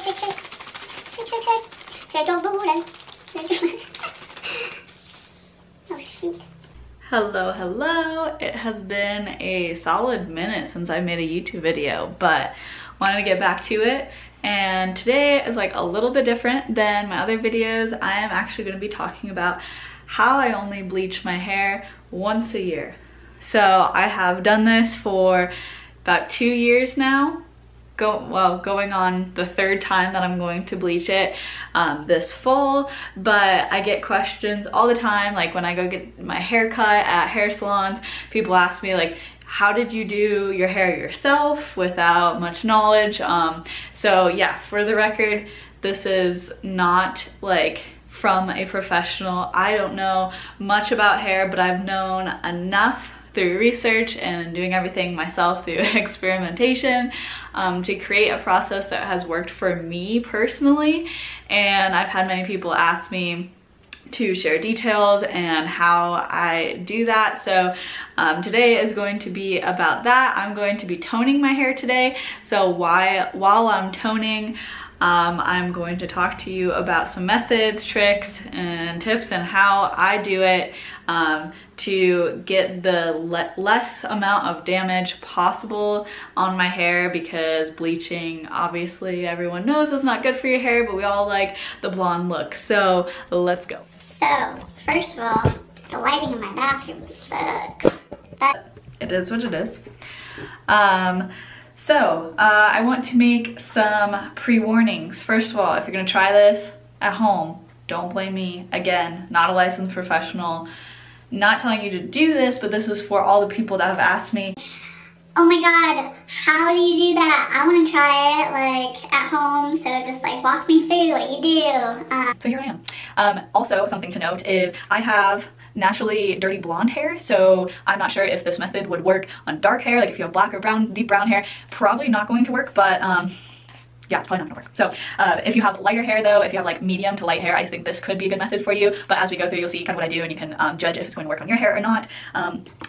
shake, shake, shake. Shake, shake, shake. Shake your booty. Oh, shoot. Hello, hello. It has been a solid minute since I made a YouTube video, but wanted to get back to it. And today is like a little bit different than my other videos. I am actually going to be talking about how I only bleach my hair once a year. So I have done this for about 2 years now. Going on the third time that I'm going to bleach it this fall, but I get questions all the time, like when I go get my hair cut at hair salons, people ask me like, how did you do your hair yourself without much knowledge? So yeah, for the record, this is not like from a professional. I don't know much about hair, but I've known enough through research and doing everything myself through experimentation to create a process that has worked for me personally. And I've had many people ask me to share details and how I do that. So today is going to be about that. I'm going to be toning my hair today. So while I'm toning, I'm going to talk to you about some methods, tricks, and tips and how I do it to get the less amount of damage possible on my hair, because bleaching, obviously everyone knows it's not good for your hair, but we all like the blonde look. So let's go. So, first of all, the lighting in my bathroom sucks. But it is what it is. So I want to make some pre-warnings. First of all, if you're gonna try this at home, don't blame me. Again, not a licensed professional, not telling you to do this, but this is for all the people that have asked me, oh my god, how do you do that? I want to try it like at home, so just like walk me through what you do. So here I am. Also, something to note is I have naturally dirty blonde hair, so I'm not sure if this method would work on dark hair. Like if you have black or brown, deep brown hair, probably not going to work, but yeah, it's probably not gonna work. So if you have lighter hair though, if you have like medium to light hair, I think this could be a good method for you. But as we go through, you'll see kind of what I do, and you can judge if it's going to work on your hair or not.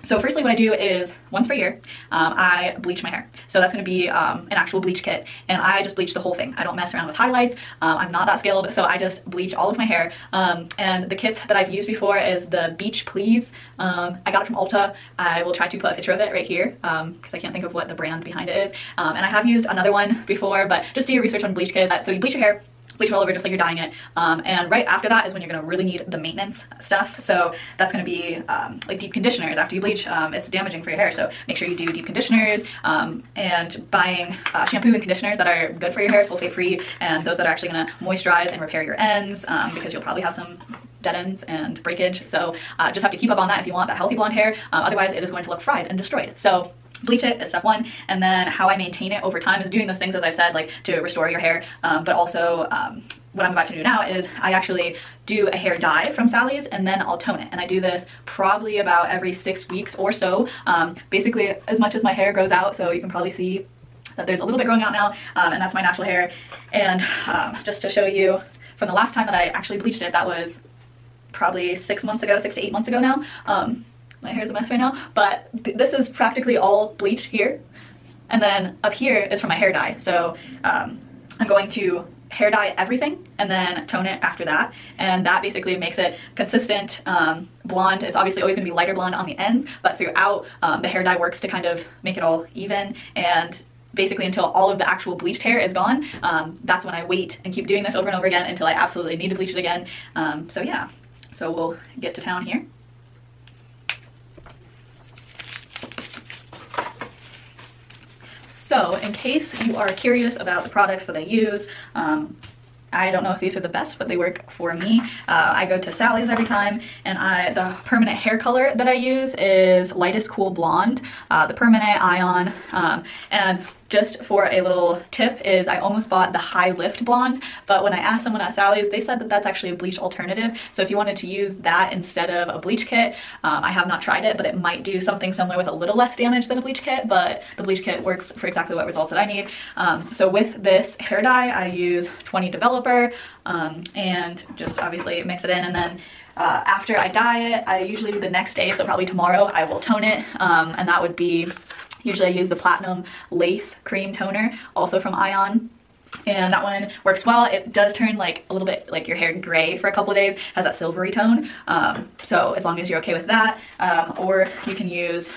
So firstly, what I do is once per year, I bleach my hair. So that's gonna be an actual bleach kit, and I just bleach the whole thing. I don't mess around with highlights. I'm not that skilled, so I just bleach all of my hair. And the kits that I've used before is the Beach Please. I got it from Ulta. I will try to put a picture of it right here because I can't think of what the brand behind it is. And I have used another one before, but just do your research on bleach kit. So you bleach your hair, bleach it all over just like you're dyeing it, and right after that is when you're gonna really need the maintenance stuff. So that's gonna be like deep conditioners after you bleach. It's damaging for your hair, so make sure you do deep conditioners, and buying shampoo and conditioners that are good for your hair, sulfate free, and those that are actually gonna moisturize and repair your ends, because you'll probably have some dead ends and breakage. So just have to keep up on that if you want that healthy blonde hair. Otherwise it is going to look fried and destroyed. So bleach it is step one, and then how I maintain it over time is doing those things, as I've said, like to restore your hair, but also what I'm about to do now is I actually do a hair dye from Sally's, and then I'll tone it, and I do this probably about every 6 weeks or so, basically as much as my hair grows out. So you can probably see that there's a little bit growing out now, and that's my natural hair. And just to show you from the last time that I actually bleached it, that was probably 6 months ago, 6 to 8 months ago now. My hair's a mess right now, but this is practically all bleach here. And then up here is from my hair dye. So I'm going to hair dye everything and then tone it after that. And that basically makes it consistent blonde. It's obviously always gonna be lighter blonde on the ends, but throughout the hair dye works to kind of make it all even. And basically until all of the actual bleached hair is gone, that's when I wait and keep doing this over and over again until I absolutely need to bleach it again. So yeah, so we'll get to town here. So in case you are curious about the products that I use, I don't know if these are the best, but they work for me. I go to Sally's every time, and the permanent hair color that I use is Lightest Cool Blonde, the permanent ion, and just for a little tip is I almost bought the High Lift Blonde, but when I asked someone at Sally's, they said that that's actually a bleach alternative. So if you wanted to use that instead of a bleach kit, I have not tried it, but it might do something similar with a little less damage than a bleach kit, but the bleach kit works for exactly what results that I need. So with this hair dye, I use 20 Developer, and just obviously mix it in, and then after I dye it, I usually the next day, so probably tomorrow, I will tone it, and that would be, usually I use the Platinum Lace Cream Toner, also from Ion. and that one works well. It does turn like a little bit like your hair gray for a couple of days, has that silvery tone. So as long as you're okay with that, or you can use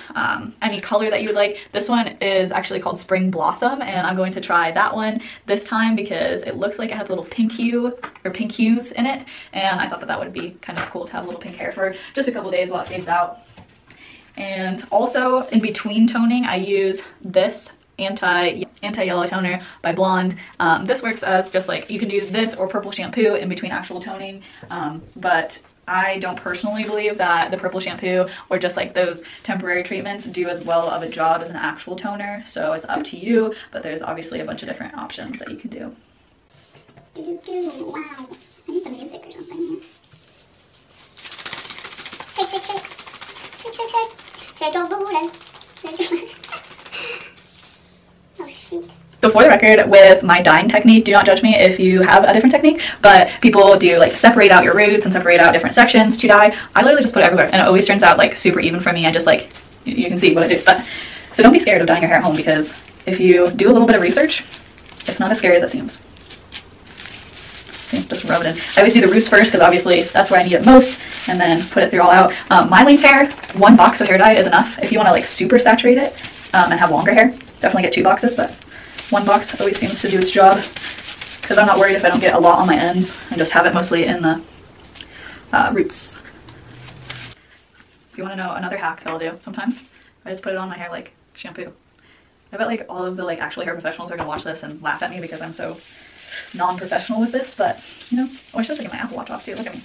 any color that you would like. This one is actually called Spring Blossom, and I'm going to try that one this time because it looks like it has a little pink hue or pink hues in it, and I thought that that would be kind of cool to have a little pink hair for just a couple of days while it fades out. And also in between toning, I use this anti-yellow toner by Blonde. This works as just like, you can use this or purple shampoo in between actual toning, but I don't personally believe that the purple shampoo or just like those temporary treatments do as well of a job as an actual toner, so it's up to you, but there's obviously a bunch of different options that you can do. Wow, I need some music or something here. Shake, shake, shake. Shake, shake, shake. Shake your booty. Oh shoot. So for the record, with my dyeing technique, do not judge me if you have a different technique, but people do like separate out your roots and separate out different sections to dye. I literally just put it everywhere, and it always turns out like super even for me. I just like, you can see what I do. But so don't be scared of dyeing your hair at home, because if you do a little bit of research, it's not as scary as it seems. Okay, just rub it in. I always do the roots first because obviously that's where I need it most, and then put it through all out. My length hair, 1 box of hair dye is enough. If you want to like super saturate it and have longer hair, definitely get 2 boxes, but 1 box always seems to do its job, because I'm not worried if I don't get a lot on my ends and just have it mostly in the roots. If you want to know another hack that I'll do sometimes, I just put it on my hair like shampoo. I bet like all of the like actual hair professionals are gonna watch this and laugh at me because I'm so non-professional with this, but you know, oh, I should have taken my Apple Watch off too, look at me.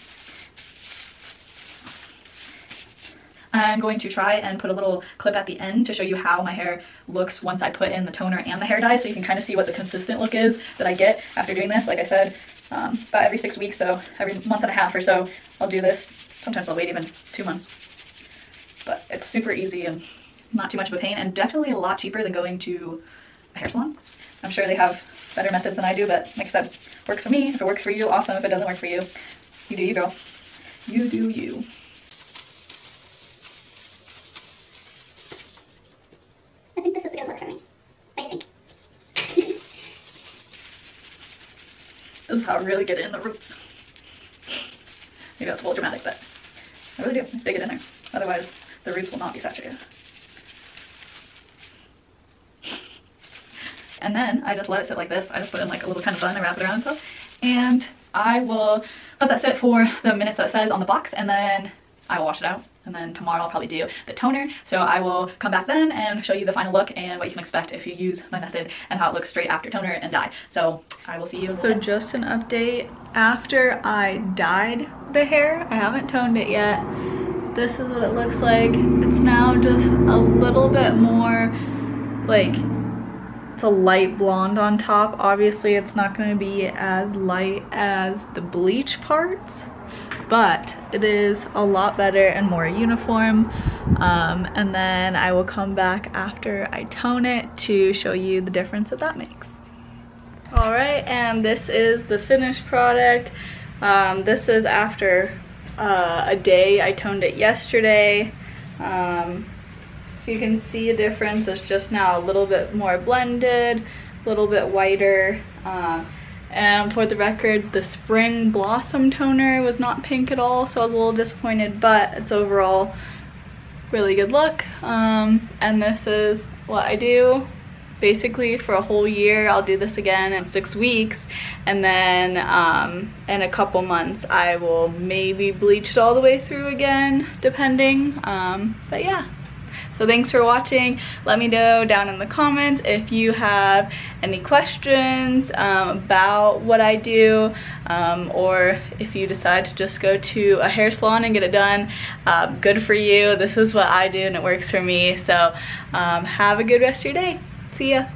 I'm going to try and put a little clip at the end to show you how my hair looks once I put in the toner and the hair dye, so you can kind of see what the consistent look is that I get after doing this. Like I said, about every 6 weeks, so every month and a half or so I'll do this. Sometimes I'll wait even 2 months. But it's super easy and not too much of a pain, and definitely a lot cheaper than going to a hair salon. I'm sure they have better methods than I do, but like I said, works for me. If it works for you, awesome. If it doesn't work for you, you do you, girl. You do you. I think this is a good look for me. What do you think? This is how I really get it in the roots. Maybe that's a little dramatic, but I really do. They get in there. Otherwise, the roots will not be saturated. And then I just let it sit like this. I just put in like a little kind of bun and wrap it around itself. And I will let that sit for the minutes that it says on the box, and then I will wash it out. And then tomorrow I'll probably do the toner. So I will come back then and show you the final look and what you can expect if you use my method and how it looks straight after toner and dye. So I will see you. So just an update. After I dyed the hair, I haven't toned it yet. This is what it looks like. It's now just a little bit more like, it's a light blonde on top. Obviously it's not going to be as light as the bleach parts, but it is a lot better and more uniform. And then I will come back after I tone it to show you the difference that makes. All right, and this is the finished product. This is after a day. I toned it yesterday. If you can see a difference, it's just now a little bit more blended, a little bit whiter. And for the record, the Spring Blossom toner was not pink at all, so I was a little disappointed, but it's overall really good look. And this is what I do basically for a whole year. I'll do this again in 6 weeks, and then in a couple months I will maybe bleach it all the way through again, depending. But yeah. So thanks for watching. Let me know down in the comments if you have any questions about what I do, or if you decide to just go to a hair salon and get it done. Good for you. This is what I do and it works for me. So have a good rest of your day. See ya.